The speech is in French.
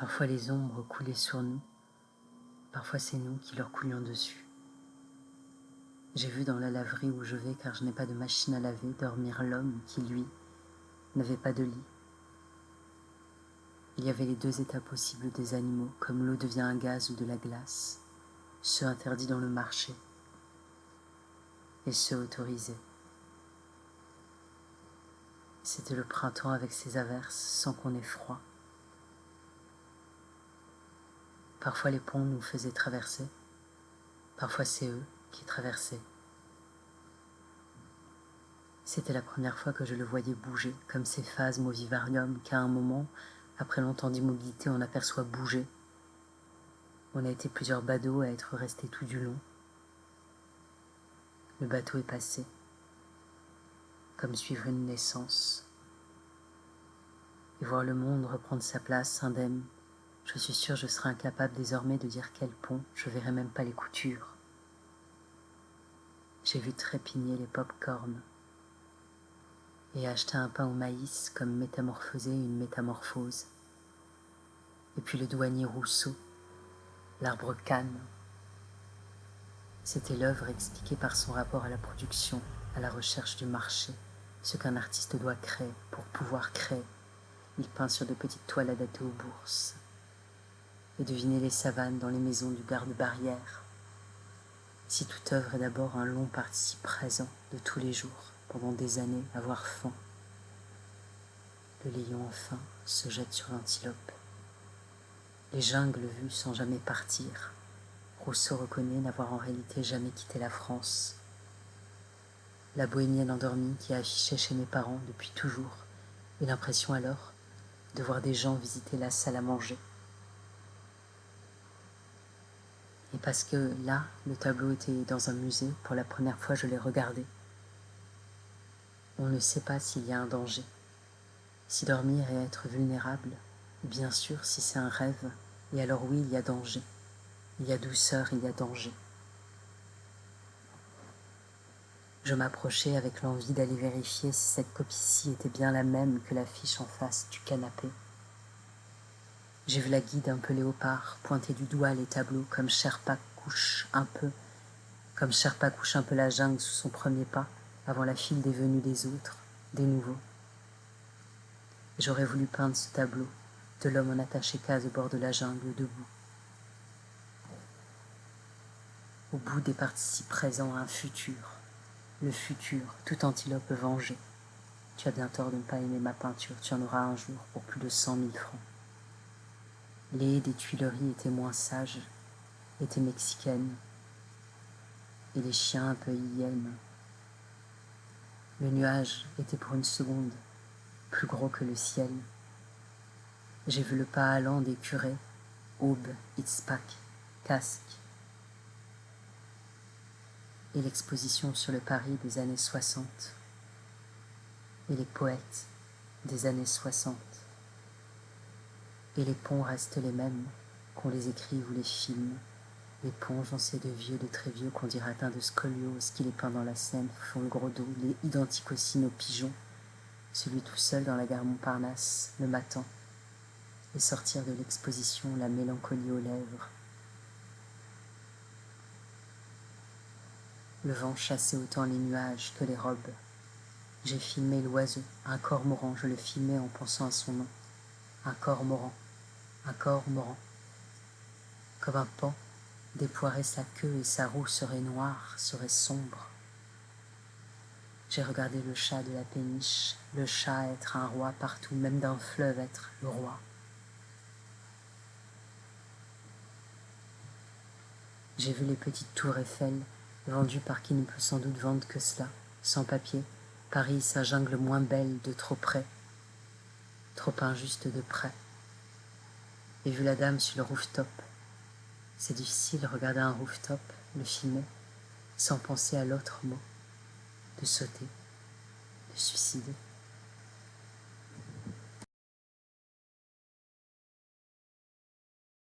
Parfois les ombres coulaient sur nous, parfois c'est nous qui leur coulions dessus. J'ai vu dans la laverie où je vais, car je n'ai pas de machine à laver, dormir l'homme qui, lui, n'avait pas de lit. Il y avait les deux états possibles des animaux, comme l'eau devient un gaz ou de la glace, ceux interdits dans le marché et ceux autorisés. C'était le printemps avec ses averses sans qu'on ait froid. Parfois les ponts nous faisaient traverser, parfois c'est eux qui traversaient. C'était la première fois que je le voyais bouger, comme ces phasmes au vivarium qu'à un moment, après longtemps d'immobilité, on aperçoit bouger. On a été plusieurs badauds à être restés tout du long. Le bateau est passé, comme suivre une naissance. Et voir le monde reprendre sa place indemne, je suis sûre je serai incapable désormais de dire quel pont, je verrai même pas les coutures. J'ai vu trépigner les pop-corns et acheter un pain au maïs comme métamorphoser une métamorphose. Et puis le douanier Rousseau, l'arbre Cannes. C'était l'œuvre expliquée par son rapport à la production, à la recherche du marché, ce qu'un artiste doit créer pour pouvoir créer. Il peint sur de petites toiles adaptées aux bourses. Et devinez les savanes dans les maisons du garde-barrière. Si toute œuvre est d'abord un long participe présent de tous les jours, pendant des années, avoir faim, le lion enfin se jette sur l'antilope. Les jungles vues sans jamais partir. Rousseau reconnaît n'avoir en réalité jamais quitté la France. La bohémienne endormie qui a affiché chez mes parents depuis toujours, et l'impression alors de voir des gens visiter la salle à manger. Et parce que là, le tableau était dans un musée, pour la première fois je l'ai regardé. On ne sait pas s'il y a un danger. Si dormir et être vulnérable, bien sûr si c'est un rêve, et alors oui, il y a danger. Il y a douceur, il y a danger. Je m'approchais avec l'envie d'aller vérifier si cette copie-ci était bien la même que l'affiche en face du canapé. J'ai vu la guide un peu léopard pointer du doigt les tableaux comme Sherpa couche un peu la jungle sous son premier pas avant la file des venus des autres, des nouveaux. J'aurais voulu peindre ce tableau de l'homme en attaché-case au bord de la jungle debout. Au bout des participes présents un futur, le futur, tout antilope vengé. Tu as bien tort de ne pas aimer ma peinture, tu en auras un jour pour plus de 100 000 francs. Les haies des Tuileries étaient moins sages, étaient mexicaines, et les chiens un peu hyènes. Le nuage était pour une seconde plus gros que le ciel. J'ai vu le pas allant des curés, aube, itzpac, casque, et l'exposition sur le Paris des années 60, et les poètes des années 60. Et les ponts restent les mêmes, qu'on les écrive ou les filme. Les ponts, j'en sais de vieux, de très vieux, qu'on dirait atteints de scoliose, qui les peint dans la Seine, font le gros dos, les identiques aussi nos pigeons, celui tout seul dans la gare Montparnasse, le matin, et sortir de l'exposition la mélancolie aux lèvres. Le vent chassait autant les nuages que les robes. J'ai filmé l'oiseau, un cormoran, je le filmais en pensant à son nom. Un cormoran, un cormoran. Comme un paon, déploierait sa queue et sa roue serait noire, serait sombre. J'ai regardé le chat de la péniche, le chat être un roi partout, même d'un fleuve être le roi. J'ai vu les petites tours Eiffel, vendues par qui ne peut sans doute vendre que cela, sans papier. Paris, sa jungle moins belle de trop près, trop injuste de près. Et vu la dame sur le rooftop. C'est difficile de regarder un rooftop, le filmer, sans penser à l'autre mot, de sauter, de suicider.